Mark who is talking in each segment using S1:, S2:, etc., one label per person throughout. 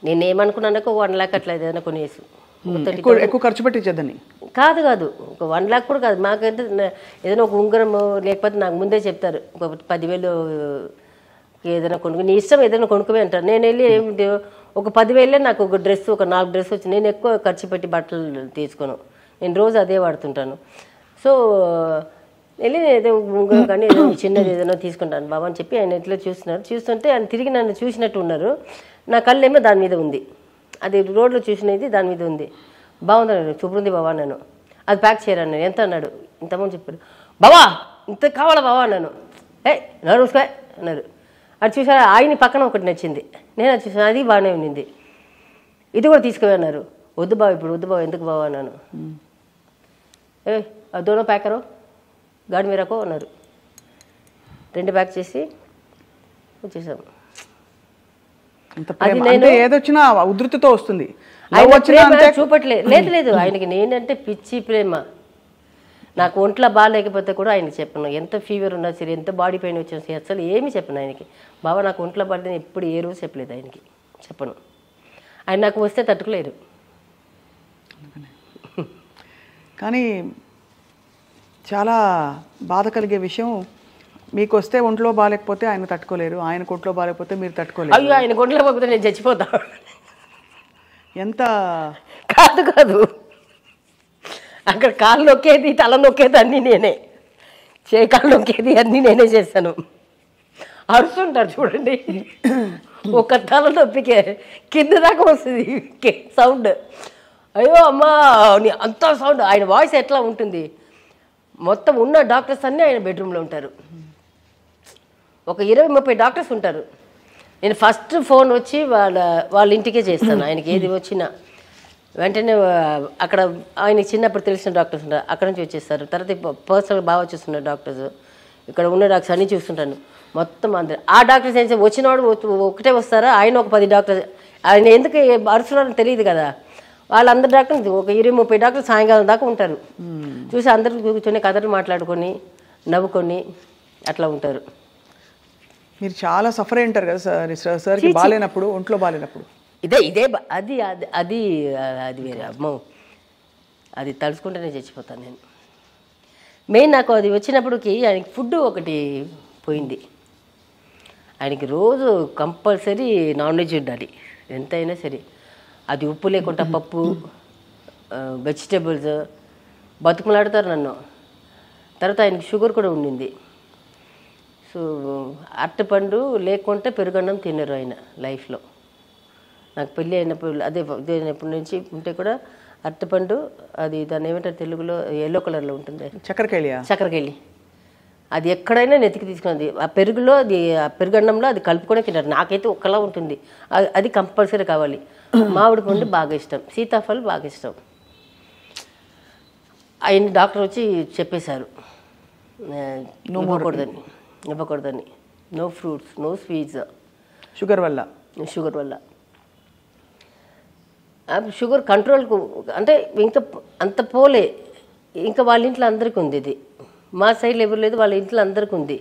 S1: నేనేమనుకున్నాను ఒక 1 lakh అట్లా ఏదైనా కొనేసి
S2: ఎక్కువ ఖర్చు పెట్టించేద్దని
S1: కాదు ఒక 1 lakh కూడా కాదు. మాకైతే ఏదైనా ఒక ఉంగరం లేకపోతే నాకు ముందే చెప్తారు ఒక 10,000 ఏదైనా కొనుక్కు నీ ఇష్టం ఏదైనా కొనుక్కోవే అంటారు. నేను వెళ్ళి ఒక 10,000 నాకు ఒక డ్రెస్ ఒక 4 డ్రెస్ వచ్చి నేను ఎక్కువ ఖర్చు పెట్టి బట్టలు తీసుకోను. నేను రోజు అదే వాడుతుంటాను. సో వెళ్ళి ఏదో ఉంగరం కానీ ఏదో చిన్నది ఏదైనా తీసుకుంటాను బాబా అని చెప్పి ఆయన ఇట్లా చూస్తుంటే ఆయన తిరిగి నన్ను చూసినట్టు ఉన్నారు. నా కళ్ళేమో దాని మీద ఉంది. అది రోడ్లో చూసినది దాని మీద ఉంది. బాగుంది చూపురుంది బాబా అన్నాను. అది ప్యాక్ చేయరన్నాను. ఎంత అన్నాడు? ఇంతమంది చెప్పారు. బాబా ఇంత కావాలా బాబా అన్నాను. నడుసుకో అన్నారు. అది చూసారా ఆయన పక్కన ఒకటి నచ్చింది. నేను అది చూసాను, అది బాగానే ఉన్నింది. ఇది కూడా తీసుకువన్నారు. వద్దు బావ ఇప్పుడు వద్దు బావ ఎందుకు బావ అన్నాను. దోనో ప్యాకరో గాడి మీరకో అన్నారు. 2 ప్యాక్ చేసి వచ్చేసాము.
S2: ఏదొచ్చినా ఉధృతితో వస్తుంది.
S1: చూపట్లేదు లేదు ఆయనకి నేనంటే పిచ్చి ప్రేమ. నాకు ఒంట్లో బాగాలేకపోతే కూడా ఆయనకి చెప్పను. ఎంత ఫీవర్ ఉన్నా సరే ఎంత బాడీ పెయిన్ వచ్చినా సరే అసలు ఏమీ చెప్పను ఆయనకి. బాబా నాకు ఒంట్లో బాగా ఎప్పుడు ఏ రోజు చెప్పలేదు ఆయనకి, చెప్పను. ఆయన నాకు వస్తే తట్టుకోలేరు.
S2: కానీ చాలా బాధ కలిగే విషయం, మీకు వస్తే ఒంట్లో బాగాలేకపోతే ఆయన తట్టుకోలేరు, ఆయనకు ఒంట్లో బాగాలేకపోతే మీరు తట్టుకోలేరు.
S1: అయ్యో ఆయన ఒంట్లో బాగోకపోతే నేను చచ్చిపోతా.
S2: ఎంత
S1: కాదు అక్కడ కాళ్ళు నొక్కేది తల నొక్కేది అన్నీ నేనే, కాళ్ళు నొక్కేది అన్నీ నేనే చేశాను. అరుస్తుంటారు చూడండి, ఒక తల నొప్పికే కింద దాకా వస్తుంది సౌండ్. అయ్యో అమ్మా అంత సౌండ్. ఆయన వాయిస్ ఎట్లా ఉంటుంది, మొత్తం ఉన్న డాక్టర్స్ అన్నీ ఆయన బెడ్రూమ్లో ఉంటారు. ఒక 20-30 డాక్టర్స్ ఉంటారు. నేను ఫస్ట్ ఫోన్ వచ్చి వాళ్ళ ఇంటికే చేస్తాను. ఆయనకి ఏది వచ్చినా వెంటనే అక్కడ ఆయనకి చిన్నప్పుడు తెలిసిన డాక్టర్స్ ఉంటారు, అక్కడ నుంచి వచ్చేస్తారు. తర్వాత పర్సనల్ బాగా వచ్చేస్తున్నారు డాక్టర్స్. ఇక్కడ ఉన్న డాక్టర్స్ అన్నీ చూస్తుంటాను మొత్తం అందరు. ఆ డాక్టర్స్ ఏం వచ్చినవాడు ఒకటే వస్తారా, ఆయన ఒక 10 డాక్టర్స్. ఆయన ఎందుకు అరుస్తున్నారో తెలియదు కదా. వాళ్ళందరు డాక్టర్స్ ఒక 20-30 డాక్టర్లు సాయంకాలం దాకా ఉంటారు. చూసి అందరూ కూర్చొని కథలు మాట్లాడుకొని నవ్వుకొని అట్లా ఉంటారు.
S2: మీరు చాలా సఫర్ అయ్యారు కదా సార్, సార్కి బాగాలేనప్పుడు, ఒంట్లో బాగాలేనప్పుడు.
S1: ఇదే అది అది అది అది వేరే అమ్మో, అది తలుచుకుంటేనే చచ్చిపోతాను నేను. మెయిన్ నాకు అది వచ్చినప్పటికి ఆయనకి ఫుడ్ ఒకటి పోయింది. ఆయనకి రోజు కంపల్సరీ నాన్ వెజ్ ఉండాలి ఎంతైనా సరే. అది ఉప్పు లేకుండా పప్పు, వెజిటేబుల్స్ బతుకులాడతారు నన్ను. తర్వాత ఆయనకి షుగర్ కూడా ఉండింది. సో అరటిపండు లేకుంటే పెరుగన్నం తినరు ఆయన లైఫ్లో. నాకు పెళ్ళి అయినప్పుడు అయినప్పటి నుంచి ఉంటే కూడా అరటిపండు, అది దాన్ని ఏమంటారు తెలుగులో, ఎల్లో కలర్లో ఉంటుంది చక్కెరకేళి, అది ఎక్కడైనా నెతికి తీసుకున్నది. ఆ పెరుగులో అది, ఆ పెరుగన్నంలో అది కలుపుకొని తింటారు. నాకైతే ఒక్కలా ఉంటుంది, అది కంపల్సరీ కావాలి. మామిడి పండు బాగా ఇష్టం, సీతాఫలం బాగా ఇష్టం. ఆయన డాక్టర్ వచ్చి చెప్పేశారు ఇవ్వకూడదని. No fruits, no sweets,
S2: sugar వల్ల. షుగర్ కంట్రోల్కు అంటే ఇంకా అంత పోలే. ఇంకా వాళ్ళ ఇంట్లో అందరికీ ఉంది ఇది, మా సైడ్లో ఎవరు లేదు, వాళ్ళ ఇంట్లో అందరికీ ఉంది.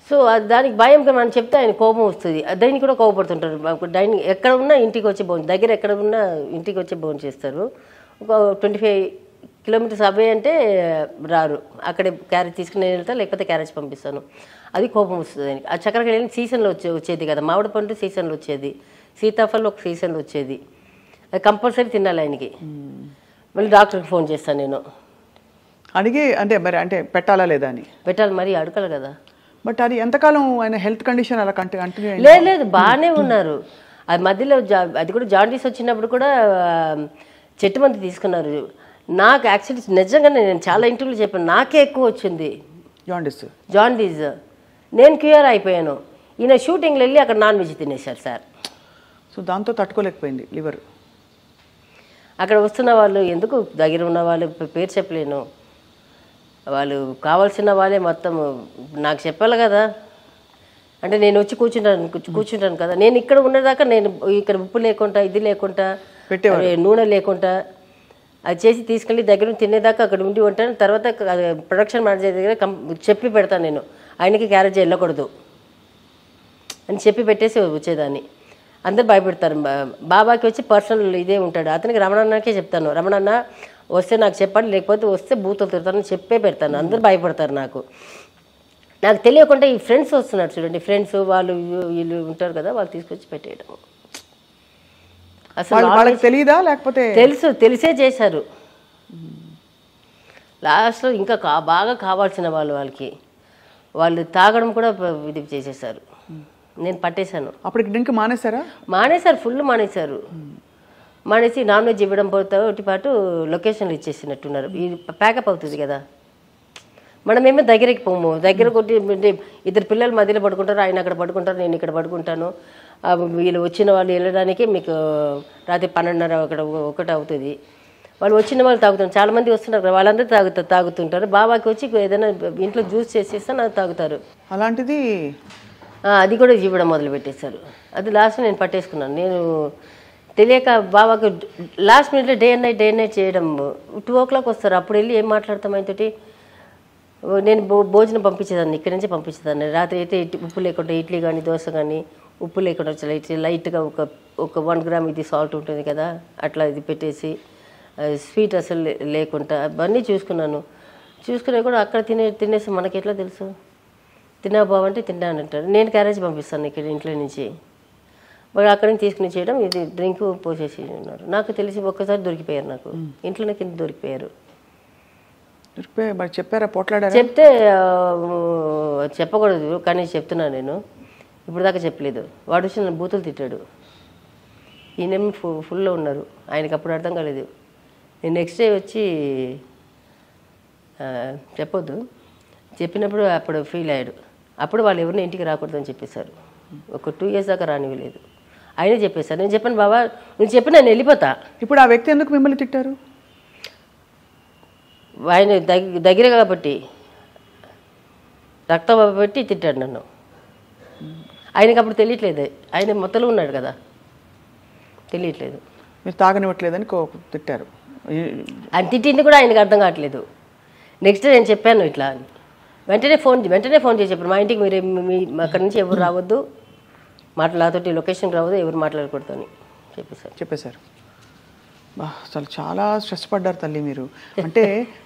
S2: సో దానికి భయంగా మనం చెప్తే ఆయన కోపం వస్తుంది. దానికి కూడా కోపడుతుంటారు. డైనింగ్ ఎక్కడ ఉన్నా ఇంటికి వచ్చి దగ్గర ఎక్కడ ఉన్నా ఇంటికి వచ్చి భోజనం చేస్తారు. ఒక 25 కిలోమీటర్స్ అవే అంటే రారు. అక్కడే క్యారేజ్ తీసుకుని వెళ్తా, లేకపోతే క్యారేజ్ పంపిస్తాను. అది కోపం వస్తుంది ఆయనకి. ఆ చక్కెరకేళి సీజన్లో వచ్చేది కదా, మామిడి పండు సీజన్లో వచ్చేది, సీతాఫలం ఒక సీజన్లో వచ్చేది. అది కంపల్సరీ తినాలి ఆయనకి. మళ్ళీ డాక్టర్కి ఫోన్ చేస్తాను నేను అడిగి, అంటే మరి అంటే పెట్టాలా లేదా అని.
S1: పెట్టాలి, మరి అడగాలి కదా.
S2: బట్ అది ఎంతకాలం ఆయన హెల్త్ కండిషన్ అలా కంటిన్యూ?
S1: లేదు బాగానే ఉన్నారు. అది మధ్యలో అది కూడా జాండీస్ వచ్చినప్పుడు కూడా చెట్టు మంది తీసుకున్నారు. నాకు యాక్చువల్లీ నిజంగానే నేను చాలా ఇంటర్వ్యూలు చెప్పాను, నాకే ఎక్కువ వచ్చింది జాండీస్. నేను క్యూర్ అయిపోయాను. ఈయన షూటింగ్లో వెళ్ళి అక్కడ నాన్ వెజ్ తినేశారు సార్.
S2: సో దాంతో తట్టుకోలేకపోయింది లివర్.
S1: అక్కడ వస్తున్న వాళ్ళు ఎందుకు, దగ్గర ఉన్న వాళ్ళు పేరు చెప్పలేను, వాళ్ళు కావాల్సిన వాళ్ళే మొత్తం నాకు చెప్పాలి కదా. అంటే నేను వచ్చి కూర్చుంటాను కదా. నేను ఇక్కడ ఉన్నదాకా నేను ఇక్కడ ఉప్పు లేకుండా, ఇది లేకుండా, నూనె లేకుండా అది చేసి తీసుకెళ్ళి దగ్గర తినేదాకా అక్కడ ఉండి ఉంటాను. తర్వాత ప్రొడక్షన్ మేనేజర్ దగ్గర చెప్పి పెడతాను, నేను ఆయనకి క్యారేజ్ వెళ్ళకూడదు అని చెప్పి పెట్టేసి వచ్చేదాన్ని.
S2: అందరు భయపెడతారు. బాబాకి వచ్చి పర్సనల్ ఇదే ఉంటాడు. అతనికి రమణన్నకే చెప్తాను, రమణన్న వస్తే నాకు చెప్పండి, లేకపోతే వస్తే బూతులు తిడతాను చెప్పే పెడతాను. అందరు భయపడతారు. నాకు తెలియకుండా ఈ ఫ్రెండ్స్ వస్తున్నారు చూడండి, ఫ్రెండ్స్ వాళ్ళు వీళ్ళు ఉంటారు కదా, వాళ్ళు తీసుకొచ్చి పెట్టేయడం. అసలు
S3: వాళ్ళకి తెలియదా లేకపోతే
S2: తెలిసే చేశారు. లాస్ట్లో ఇంకా బాగా కావాల్సిన వాళ్ళకి వాళ్ళు తాగడం కూడా ఇది చేసేసారు. నేను పట్టేశాను.
S3: అప్పటికి డ్రింక్
S2: మానేశారు, ఫుల్ మానేశారు. మానేసి నాన్ వెజ్ ఇవ్వడం పోతే పాటు లొకేషన్లు ఇచ్చేసినట్టున్నారు. ఇది ప్యాకప్ అవుతుంది కదా, మనమేమో దగ్గరికి పోము. దగ్గర కొట్టి ఇద్దరు పిల్లలు మధ్యలో పడుకుంటారు, ఆయన అక్కడ పడుకుంటారు, నేను ఇక్కడ పడుకుంటాను. వీళ్ళు వచ్చిన వాళ్ళు వెళ్ళడానికి మీకు రాత్రి 12:30 ఒకటి అవుతుంది. వాళ్ళు వచ్చిన వాళ్ళు తాగుతారు, చాలామంది వస్తున్నారు కదా, వాళ్ళందరూ తాగుతుంటారు. బాబాకి వచ్చి ఏదైనా ఇంట్లో జ్యూస్ చేసేస్తే నాకు తాగుతారు.
S3: అలాంటిది
S2: అది కూడా ఇవ్వడం మొదలుపెట్టేశారు. అది లాస్ట్ నేను పట్టేసుకున్నాను. నేను తెలియక బాబాకు లాస్ట్ మినిట్లో డే అండ్ నైట్ చేయడం. 2 o'clock వస్తారు, అప్పుడు వెళ్ళి ఏం మాట్లాడతాం ఆయనతోటి. నేను భోజనం పంపించేదాన్ని, ఇక్కడి నుంచే పంపించేదాన్ని. రాత్రి అయితే ఉప్పు లేకుండా ఇడ్లీ కానీ దోశ కానీ ఉప్పు లేకుండా లైట్గా ఒక 1 gram ఇది సాల్ట్ ఉంటుంది కదా, అట్లా ఇది పెట్టేసి స్వీట్ అసలు లేకుండా అవన్నీ చూసుకునే కూడా అక్కడ తినేసి మనకి ఎట్లా తెలుసు. తిన్నా బావంటే తిన్నానంటారు. నేను క్యారేజ్ పంపిస్తాను ఇక్కడ ఇంట్లో నుంచి, వాళ్ళు అక్కడి నుంచి తీసుకుని చేయడం. ఇది డ్రింక్ పోసేసి ఉన్నారు. నాకు తెలిసి ఒక్కసారి దొరికిపోయారు, నాకు ఇంట్లోనే కింద దొరికిపోయారు.
S3: చెప్పారా, పోట్లాడారా?
S2: చెప్తే చెప్పకూడదు కానీ చెప్తున్నాను నేను, ఇప్పుడు దాకా చెప్పలేదు. వాడు వచ్చి నన్ను బూతులు తిట్టాడు. ఈయనేమో ఫుల్లో ఉన్నారు, ఆయనకి అప్పుడు అర్థం కాలేదు. నేను నెక్స్ట్ డే వచ్చి చెప్పొద్దు చెప్పినప్పుడు అప్పుడు ఫీల్ అయ్యాడు. అప్పుడు వాళ్ళు ఎవరిని ఇంటికి రాకూడదని చెప్పేశారు. ఒక 2 years దాకా రానివ్వలేదు. ఆయనే చెప్పేశారు. నేను చెప్పాను, బాబా నువ్వు చెప్పి నేను వెళ్ళిపోతా.
S3: ఇప్పుడు ఆ వ్యక్తి ఎందుకు మిమ్మల్ని తిట్టారు?
S2: ఆయన దగ్గర కాబట్టి రక్తం పెట్టి తిట్టాడు నన్ను. ఆయనకి అప్పుడు తెలియట్లేదు, ఆయన మొత్తలో ఉన్నాడు కదా, తెలియట్లేదు.
S3: మీరు తాగనివ్వట్లేదని తిట్టారు.
S2: ఆయన తిట్టింది కూడా ఆయనకు అర్థం కావట్లేదు. నెక్స్ట్ నేను చెప్పాను ఇట్లా అని, వెంటనే ఫోన్ చేసి చెప్పాను, మా ఇంటికి మీరు అక్కడి నుంచి ఎవరు రావద్దు, నాతోటి లొకేషన్కి రావద్దు, ఎవరు మాట్లాడకూడదు అని
S3: చెప్పేశారు. అసలు చాలా స్ట్రెస్ పడ్డారు తల్లి మీరు. అంటే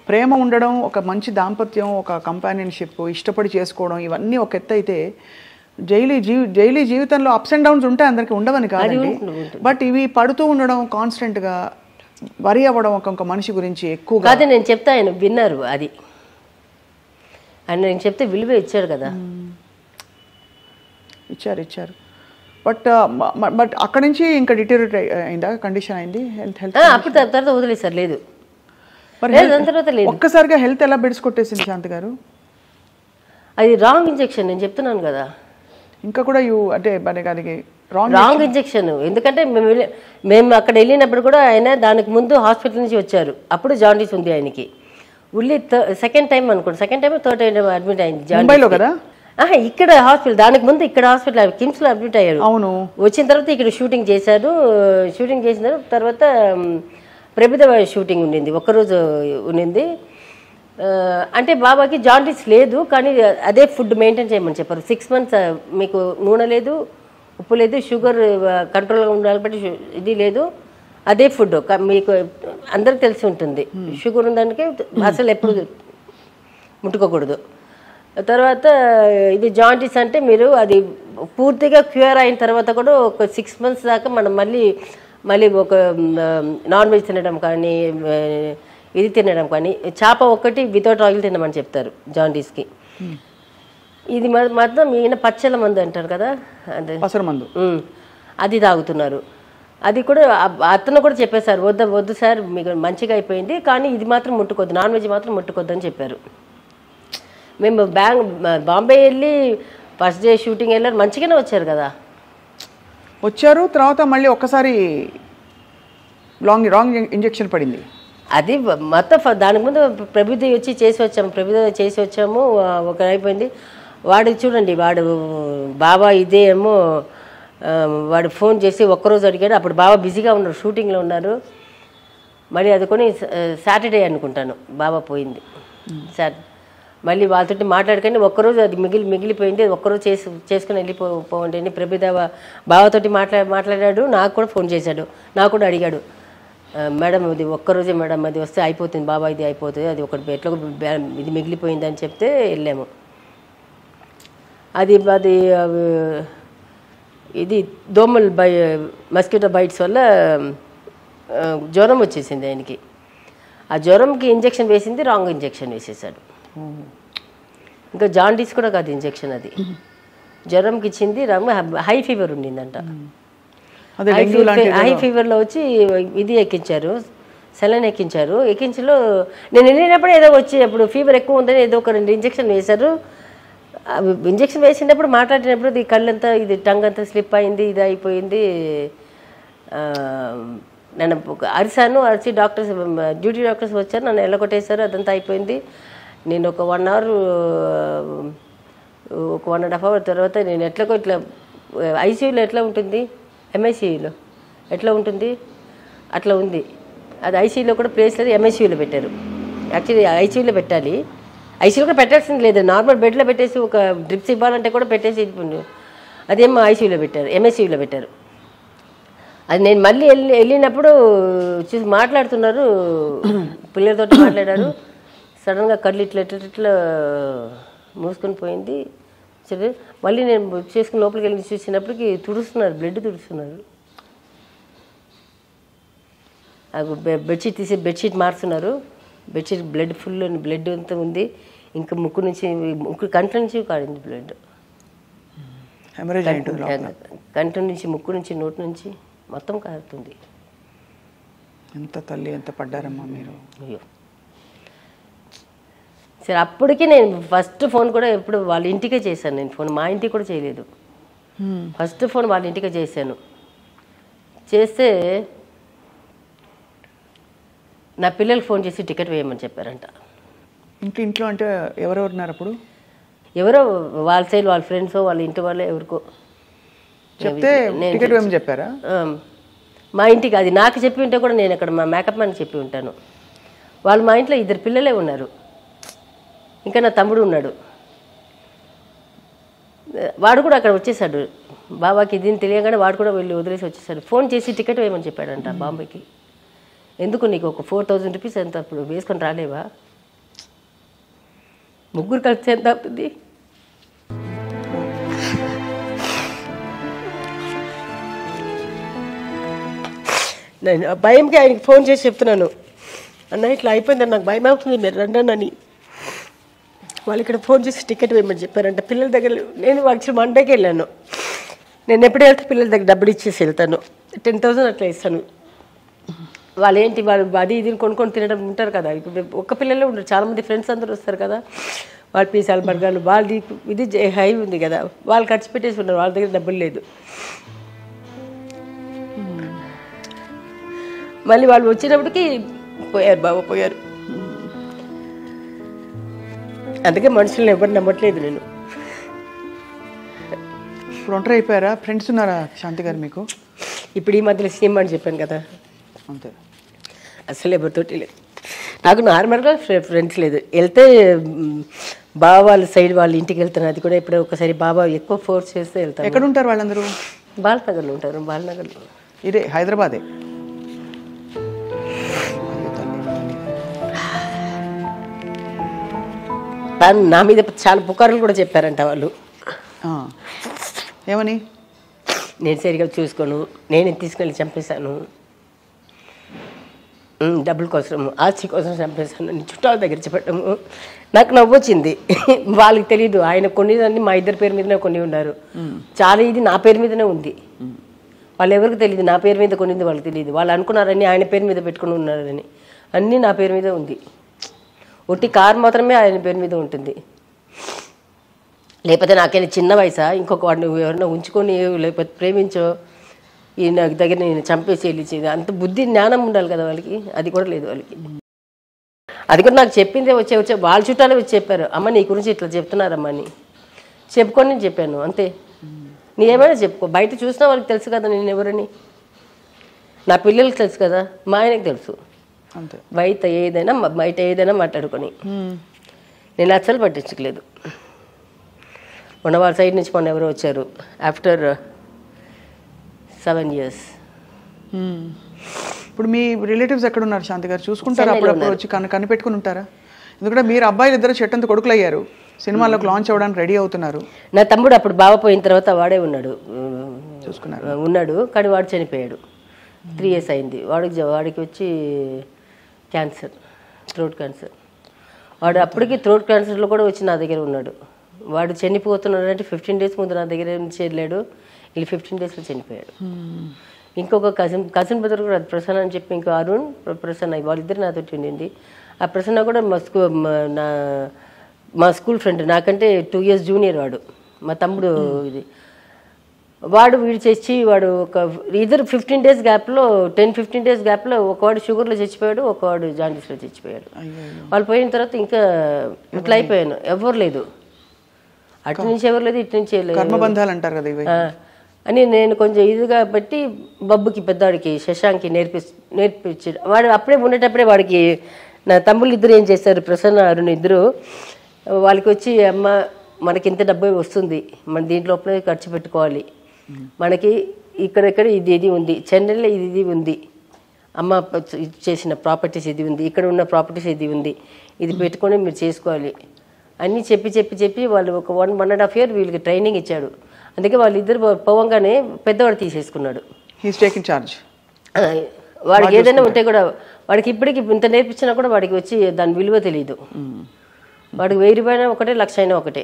S3: ప్రేమ ఉండడం, ఒక మంచి దాంపత్యం, ఒక కంపానియన్షిప్, ఇష్టపడి చేసుకోవడం, ఇవన్నీ ఒక ఎత్తు అయితే డైలీ జీవితంలో అప్స్ అండ్ డౌన్స్ ఉంటాయి, అందరికి ఉండవని కాదండి. బట్ ఇవి పడుతూ ఉండడం, కాన్స్టెంట్గా వరి అవ్వడం ఒక మనిషి గురించి ఎక్కువ
S2: కాదు. నేను చెప్తా, ఆయన విన్నారు. అది ఆయన నేను చెప్తే విలువ ఇచ్చాడు కదా.
S3: ఇచ్చారు. బట్ అక్కడి నుంచి ఇంకా డిటోరియేట్ అయిందా, కండిషన్ అయింది? హెల్త్
S2: అప్పుడు తర్వాత వదిలేసారు. లేదు
S3: ఒక్కసారిగా హెల్త్ ఎలా బెడ్స్ కొట్టేసింది శాంతి గారు?
S2: అది రాంగ్ ఇంజెక్షన్, నేను చెప్తున్నాను కదా.
S3: ఇంకా కూడా అంటే దానికి
S2: రాంగ్ ఇంజెక్షన్. ఎందుకంటే మేము అక్కడ వెళ్ళినప్పుడు కూడా ఆయన దానికి ముందు హాస్పిటల్ నుంచి వచ్చారు. అప్పుడు జాండీస్ ఉంది ఆయనకి. సెకండ్ టైం అనుకోండి, థర్డ్ టైం అడ్మిట్ అయింది
S3: ముంబైలో కదా.
S2: ఇక్కడ హాస్పిటల్, దానికి ముందు ఇక్కడ హాస్పిటల్ కిమ్స్ లో అడ్మిట్ అయ్యారు.
S3: అవును.
S2: వచ్చిన తర్వాత ఇక్కడ షూటింగ్ చేశారు. షూటింగ్ చేసిన తర్వాత ప్రభుత్వ షూటింగ్ ఉండింది, ఒక్కరోజు ఉండింది. అంటే బాబాకి జాండీస్ లేదు, కానీ అదే ఫుడ్ మెయింటైన్ చేయమని చెప్పారు. 6 months మీకు నూనె లేదు, ఉప్పు లేదు, షుగర్ కంట్రోల్గా ఉండాలి, బట్టి ఇది లేదు, అదే ఫుడ్. మీకు అందరికి తెలిసి ఉంటుంది, షుగర్ ఉందానికి అసలు ఎప్పుడు ముట్టుకోకూడదు. తర్వాత ఇది జాండీస్ అంటే మీరు అది పూర్తిగా క్యూర్ అయిన తర్వాత కూడా ఒక 6 months దాకా మనం మళ్ళీ ఒక నాన్ వెజ్ తినడం కానీ ఇది తినడం కానీ, చేప ఒక్కటి వితౌట్ ఆయిల్ తినమని చెప్తారు జాండీస్కి. ఇది మాత్రం ఈయన పచ్చల మందు అంటారు కదా, అదే అది తాగుతున్నారు. అది కూడా అతను కూడా చెప్పేశారు, వద్దు సార్ మీకు మంచిగా అయిపోయింది, కానీ ఇది మాత్రం ముట్టుకోద్దు, నాన్ వెజ్ మాత్రం ముట్టుకోద్దు అని చెప్పారు. మేము బాంబే వెళ్ళి ఫస్ట్ డే షూటింగ్ వెళ్ళారు, మంచిగానే వచ్చారు.
S3: తర్వాత మళ్ళీ ఒక్కసారి రాంగ్ ఇంజెక్షన్ పడింది.
S2: అది మొత్తం దానికి ముందు ప్రభుత్వం వచ్చి చేసి వచ్చాము. ఒక అయిపోయింది. వాడు చూడండి, వాడు బాబా ఇదేమో వాడు ఫోన్ చేసి ఒక్కరోజు అడిగాడు. అప్పుడు బాబా బిజీగా ఉన్నారు, షూటింగ్లో ఉన్నారు. మళ్ళీ అది కొని సాటర్డే అనుకుంటాను బాబా పోయింది. మళ్ళీ వాళ్ళతో మాట్లాడుకొని ఒక్కరోజు అది మిగిలిపోయింది, ఒక్కరోజు చేసుకుని వెళ్ళిపోండి అని ప్రభుదేవ బావతోటి మాట్లాడాడు. నాకు కూడా ఫోన్ చేశాడు, నాకు కూడా అడిగాడు, మేడం ఇది ఒక్కరోజే మేడం, అది వస్తే అయిపోతుంది బాబా, ఇది అయిపోతుంది, అది ఒకటి ఎట్లా ఇది మిగిలిపోయింది అని చెప్తే వెళ్ళాము. అది ఇది దోమలు మస్కిటో బైట్స్ వల్ల జ్వరం వచ్చేసింది ఆయనకి. ఆ జ్వరంకి ఇంజెక్షన్ వేసింది, రాంగ్ ఇంజెక్షన్ వేసేసాడు. ఇంకా జాండీస్ కూడా కాదు ఇంజెక్షన్, అది జ్వరంకి ఇచ్చింది రాంగ్. హై ఫీవర్ ఉండిందంట. హై ఫీవర్లో వచ్చి ఇది ఎక్కించారు, సెలైన్ ఎక్కించారు. ఎక్కించిలో నేను వెళ్ళినప్పుడు ఏదో వచ్చి అప్పుడు ఫీవర్ ఎక్కువ ఉందని ఏదో ఒక 2 ఇంజెక్షన్ వేశారు. ఇంజెక్షన్ వేసినప్పుడు మాట్లాడినప్పుడు ఇది కళ్ళంతా ఇది టంగ్ అంతా స్లిప్ అయింది, ఇది అయిపోయింది. నేను అరిసాను, అరిచి డాక్టర్స్ డ్యూటీ డాక్టర్స్ వచ్చారు, నన్ను ఎల్లగొట్టేశారు, అదంతా అయిపోయింది. నేను ఒక 1 అవర్ ఒక 1.5 అవర్ తర్వాత నేను ఎట్లాగో ఇట్లా ఐసీయూలో ఎట్లా ఉంటుంది, ఎంఐసీయూలో ఎట్లా ఉంటుంది అట్లా ఉంది. అది ఐసీయూలో కూడా ప్లేస్ లేదు, ఎంఐసీయూలో పెట్టారు. యాక్చువల్లీ ఐసీయూలో పెట్టాలి, ఐసీయూలో కూడా పెట్టాల్సింది లేదు, నార్మల్ బెడ్లో పెట్టేసి ఒక డ్రిప్స్ ఇవ్వాలంటే కూడా పెట్టేసి అదేమో ఐసీయూలో పెట్టారు, ఎంఐసీయూలో పెట్టారు. అది నేను మళ్ళీ వెళ్ళినప్పుడు చూసి మాట్లాడుతున్నారు, పిల్లలతో మాట్లాడారు. సడన్గా కళ్ళు ఇట్లా మూసుకొని పోయింది. సరే మళ్ళీ నేను చేసుకుని లోపలికి వెళ్ళి చూసినప్పటికి తుడుస్తున్నారు, బ్లడ్ తుడుస్తున్నారు. బెడ్షీట్ తీసి బెడ్షీట్ మారుస్తున్నారు. బెడ్షీట్ బ్లడ్ ఫుల్ బ్లడ్ అంతా ఉంది. ఇంకా ముక్కు కంటి నుంచి కాడింది బ్లడ్, కంటి నుంచి ముక్కు నుంచి నోటి నుంచి మొత్తం కారుతుంది.
S3: ఎంత తల్లి ఎంత పడ్డారమ్మా మీరు.
S2: అయ్యో సరే అప్పటికి నేను ఫస్ట్ ఫోన్ కూడా ఎప్పుడు వాళ్ళ ఇంటికే చేశాను. నేను ఫోన్ మా ఇంటికి కూడా చేయలేదు, ఫస్ట్ ఫోన్ వాళ్ళ ఇంటికే చేశాను. చేస్తే నా పిల్లలకి ఫోన్ చేసి టికెట్ వేయమని చెప్పారంట.
S3: ఇంట్లో అంటే ఎవరెవరు ఉన్నారు అప్పుడు?
S2: ఎవరో వాళ్ళ సైడ్ వాళ్ళ ఫ్రెండ్స్ వాళ్ళ ఇంటి వాళ్ళే ఎవరికో
S3: చెప్తే టికెట్ వేయమని చెప్పారా?
S2: మా ఇంటికి అది నాకు చెప్పి ఉంటే కూడా నేను అక్కడ మా మేకప్ మ్యాన్కి చెప్పి ఉంటాను. వాళ్ళు మా ఇంట్లో 2 పిల్లలే ఉన్నారు, ఇంకా నా తమ్ముడు ఉన్నాడు. వాడు కూడా అక్కడ వచ్చేసాడు, బాబాకి దీన్ని తెలియగానే వాడు కూడా వెళ్ళి వదిలేసి వచ్చేసాడు. ఫోన్ చేసి టికెట్ వేయమని చెప్పాడంట బాంబేకి. ఎందుకు నీకు ఒక 4000 రూపీస్ ఎంత అప్పుడు వేసుకొని రాలేవా? ముగ్గురు కలిసి ఎంత అవుతుంది? నేను భయంకి ఆయనకి ఫోన్ చేసి చెప్తున్నాను, అన్న ఇట్లా అయిపోయిందని నాకు భయం అవుతుంది, మీరు రండి అని. వాళ్ళు ఇక్కడ ఫోన్ చేసి టికెట్ వేయమని చెప్పారంట. పిల్లల దగ్గర నేను యాక్చువల్ మండేకి వెళ్ళాను. నేను ఎప్పుడు వెళ్తే పిల్లల దగ్గర డబ్బులు ఇచ్చేసి వెళ్తాను, 10,000 అట్లా ఇస్తాను. వాళ్ళు ఏంటి వాళ్ళు అది ఇది కొనుక్కొని తినడం ఉంటారు కదా, ఒక్క పిల్లలే ఉంటారు, చాలామంది ఫ్రెండ్స్ అందరూ వస్తారు కదా, వాళ్ళు పిజ్జాలు బర్గర్లు వాళ్ళది ఇది హై ఉంది కదా, వాళ్ళు ఖర్చు పెట్టేసి ఉన్నారు, వాళ్ళ దగ్గర డబ్బులు లేదు. మళ్ళీ వాళ్ళు వచ్చినప్పటికి పోయారు, బాబా పోయారు. అందుకే మనుషులను ఎవరు నమ్మట్లేదు నేను.
S3: ఇప్పుడు ఒంటరి అయిపోయారా? ఫ్రెండ్స్ ఉన్నారా శాంతి గారు మీకు?
S2: ఇప్పుడు ఈ మధ్యలో సినిమా అని చెప్పాను కదా,
S3: అంతే,
S2: అసలు ఎవరితోటి లేదు. నాకు నార్మల్గా ఫ్రెండ్స్ లేదు. వెళ్తే బాబా వాళ్ళ సైడ్ వాళ్ళ ఇంటికి వెళ్తాను, అది కూడా ఎప్పుడో ఒకసారి బాబా ఎక్కువ ఫోర్స్ చేస్తే వెళ్తాను.
S3: ఎక్కడ ఉంటారు వాళ్ళందరూ?
S2: బాలనగర్లో ఉంటారు. బాలనగర్లో.
S3: ఇదే హైదరాబాదే?
S2: నా మీద చాలా పుకార్లు కూడా చెప్పారంట వాళ్ళు.
S3: ఏమని?
S2: నేను సరిగా చూసుకోను, నేను తీసుకెళ్ళి చంపేశాను, డబ్బుల కోసం ఆస్తి కోసం చంపేశాను అని చుట్టాల దగ్గర చెప్పడము నాకు నవ్వొచ్చింది. వాళ్ళకి తెలీదు, ఆయన కొన్నిదాన్ని మా ఇద్దరి పేరు మీదనే కొన్ని ఉన్నారు, చాలా ఇది నా పేరు మీదనే ఉంది. వాళ్ళు ఎవరికి తెలియదు నా పేరు మీద కొనింది, వాళ్ళకి తెలియదు. వాళ్ళు అనుకున్నారని ఆయన పేరు మీద పెట్టుకుని ఉన్నారని, అన్నీ నా పేరు మీద ఉంది. ఒట్టి కారు మాత్రమే ఆయన పేరు మీద ఉంటుంది. లేకపోతే నాకైనా చిన్న వయసా, ఇంకొక వాడిని ఎవరైనా ఉంచుకొని లేకపోతే ప్రేమించో ఈ నాకు దగ్గర నేను చంపేసి వెళ్ళించేది, అంత బుద్ధి జ్ఞానం ఉండాలి కదా వాళ్ళకి, అది కూడా లేదు వాళ్ళకి. అది కూడా నాకు చెప్పిందే వచ్చే వాళ్ళ చుట్టాలే వచ్చి చెప్పారు, అమ్మ నీ గురించి ఇట్లా చెప్తున్నారమ్మా అని. చెప్పుకొని నేను చెప్పాను అంతే. నీ ఏమైనా చెప్పుకో, బయట చూసినా వాళ్ళకి తెలుసు కదా నేను ఎవరని, నా పిల్లలకి తెలుసు కదా, మా ఆయనకి తెలుసు.
S3: అంతే,
S2: బయట ఏదైనా మాట్లాడుకొని నేను అస్సలు పట్టించుకోలేదు. మొన్న వాళ్ళ సైడ్ నుంచి మొన్న ఎవరో వచ్చారు ఆఫ్టర్ 7 years.
S3: ఇప్పుడు మీ రిలేటివ్స్ ఎక్కడ ఉన్నారు శాంతి గారు? చూసుకుంటారా? అప్పుడప్పుడు వచ్చి కనిపెట్టుకుని ఉంటారా? ఎందుకంటే మీరు అబ్బాయిలు ఇద్దరు చెట్టంత కొడుకులు అయ్యారు, సినిమాలకు లాంచ్ అవ్వడానికి రెడీ అవుతున్నారు.
S2: నా తమ్ముడు అప్పుడు బావ పోయిన తర్వాత వాడే ఉన్నాడు,
S3: చూసుకున్నారు.
S2: ఉన్నాడు, కానీ వాడు చనిపోయాడు. 3 years అయింది. వాడికి వచ్చి క్యాన్సర్, థ్రోట్ క్యాన్సర్. వాడు అప్పటికి థ్రోట్ క్యాన్సర్లో కూడా వచ్చి నా దగ్గర ఉన్నాడు. వాడు చనిపోతున్నాడు అంటే 15 days ముందు నా దగ్గర నుంచి వెళ్ళాడు, వీళ్ళు 15 daysలో చనిపోయాడు. ఇంకొక కజిన్ బ్రదర్ కూడా ప్రసన్న అని చెప్పి, ఇంకో అరుణ్ ప్రసన్న, వాళ్ళిద్దరు నాతో ఉండింది. ఆ ప్రసన్న కూడా మా స్కూల్ ఫ్రెండ్, నాకంటే 2 years జూనియర్ వాడు, మా తమ్ముడు. ఇది వీడు చేసి వాడు ఒక ఇద్దరు 15 days గ్యాప్లో 10-15 days గ్యాప్లో ఒకవాడు షుగర్లో చచ్చిపోయాడు, ఒకవాడు జాండీస్లో చచ్చిపోయాడు. వాళ్ళు పోయిన తర్వాత ఇంకా ఇట్లా అయిపోయాను, ఎవరు లేదు, అటు నుంచి ఎవరు లేదు, ఇటు నుంచి
S3: కర్మబంధాలు అంటారు కదా ఇవి
S2: అని. నేను కొంచెం ఇదిగా బట్టి బబ్బుకి పెద్దవాడికి శశాంక్కి నేర్పించాడు. వాడు అప్పుడే ఉండేటప్పుడే వాడికి నా తమ్ముళ్ళు ఇద్దరు ఏం చేశారు, ప్రసన్న అరుణ్ ఇద్దరు, వాళ్ళకి వచ్చి అమ్మ మనకి ఇంత డబ్బు వస్తుంది, మన దీంట్లోపలే ఖర్చు పెట్టుకోవాలి, మనకి ఇక్కడెక్కడ ఇది ఉంది, చెన్నైలో ఇది ఉంది, అమ్మ చేసిన ప్రాపర్టీస్ ఇది ఉంది, ఇక్కడ ఉన్న ప్రాపర్టీస్ ఇది ఉంది, ఇది పెట్టుకొని మీరు చేసుకోవాలి అన్నీ చెప్పి వాళ్ళు ఒక 1.5 year వీళ్ళకి ట్రైనింగ్ ఇచ్చాడు. అందుకే వాళ్ళిద్దరు పోవంగానే పెద్దవాడు తీసేసుకున్నాడు.
S3: He's taking charge.
S2: వాడికి ఏదైనా ఉంటే కూడా, వాడికి ఇప్పటికి ఇంత నేర్పించినా కూడా వాడికి వచ్చి దాని విలువ తెలియదు. వాడికి 1000 రూపాయలు ఒకటే, 1,00,000 అయినా ఒకటే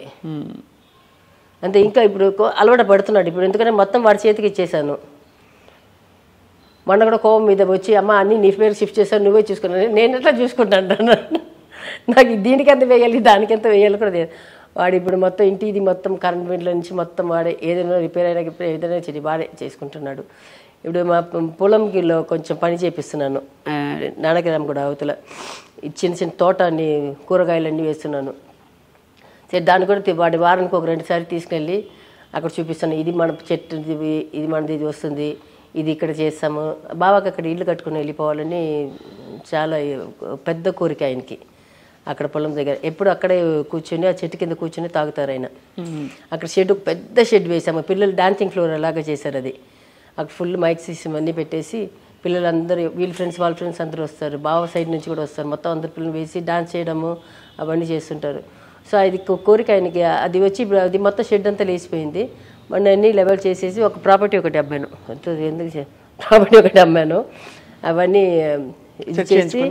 S2: అంతే. ఇంకా ఇప్పుడు అలవాటు పడుతున్నాడు ఇప్పుడు, ఎందుకంటే మొత్తం వాడి చేతికి ఇచ్చేసాను. మొన్న కూడా కోపం మీద వచ్చి, అమ్మ అన్నీ నీ పేరు షిఫ్ట్ చేశాను, నువ్వే చూసుకున్నాను. నేను ఎట్లా చూసుకుంటాను, నాకు దీనికి ఎంత వేయాలి దానికి ఎంత వేయాలి కూడా తెలియదు. వాడు ఇప్పుడు మొత్తం ఇంటి ఇది మొత్తం కరెంట్ బిల్లు నుంచి మొత్తం వాడే, ఏదైనా రిపేర్ అయినా ఏదైనా వాడే చేసుకుంటున్నాడు. ఇప్పుడు మా పొలంకిలో కొంచెం పని చేపిస్తున్నాను, నానగ్రామ్ కూడా అవతల చిన్న తోట అన్ని కూరగాయలన్నీ వేస్తున్నాను. సరే దాన్ని కూడా వాడి వారానికి ఒక 2 సార్లు తీసుకెళ్ళి అక్కడ చూపిస్తాను, ఇది మన చెట్టు, ఇది మనది, ఇది వస్తుంది, ఇది ఇక్కడ చేస్తాము. బాబాకి అక్కడ ఇల్లు కట్టుకుని వెళ్ళిపోవాలని చాలా పెద్ద కోరిక ఆయనకి. అక్కడ పొలం దగ్గర ఎప్పుడు అక్కడే కూర్చొని ఆ చెట్టు కింద కూర్చొని తాగుతారు ఆయన. అక్కడ షెడ్, పెద్ద షెడ్ వేసాము, పిల్లలు డాన్సింగ్ ఫ్లోర్ అలాగా చేశారు అది. అక్కడ ఫుల్ మైక్ సిస్టమ్ అన్నీ పెట్టేసి పిల్లలందరూ, వీళ్ళ ఫ్రెండ్స్ వాళ్ళ ఫ్రెండ్స్ అందరూ వస్తారు, బావ సైడ్ నుంచి కూడా వస్తారు, మొత్తం అందరు పిల్లలు వేసి డాన్స్ చేయడము అవన్నీ చేస్తుంటారు. సో అది కోరిక ఆయనకి. అది వచ్చి అది మొత్తం షెడ్ అంతా లేచిపోయింది. మొన్న అన్నీ లెవెల్ చేసేసి ఒక ప్రాపర్టీ ఒకటి అమ్మాను, ఎందుకు ప్రాపర్టీ ఒకటి అమ్మాను, అవన్నీ చేసి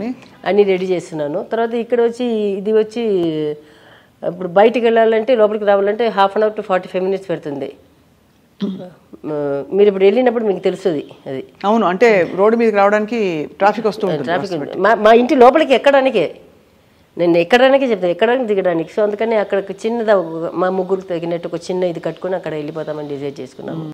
S2: అన్నీ రెడీ చేస్తున్నాను. తర్వాత ఇక్కడ వచ్చి ఇది వచ్చి ఇప్పుడు బయటికి వెళ్ళాలంటే, లోపలికి రావాలంటే 1/2 hour to 45 minutes పెడుతుంది. మీరు ఇప్పుడు వెళ్ళినప్పుడు మీకు తెలుస్తుంది అది.
S3: అవును, అంటే రోడ్డు మీదకి రావడానికి ట్రాఫిక్ వస్తుంది.
S2: ట్రాఫిక్ మా ఇంటి లోపలికి ఎక్కడానికే, నేను ఎక్కడానికే చెప్తాను, ఎక్కడానికి దిగడానికి. సో అందుకని అక్కడ చిన్నదా మా ముగ్గురు తగినట్టు ఒక చిన్న ఇది కట్టుకుని అక్కడ వెళ్ళిపోతామని డిసైడ్ చేసుకున్నాము.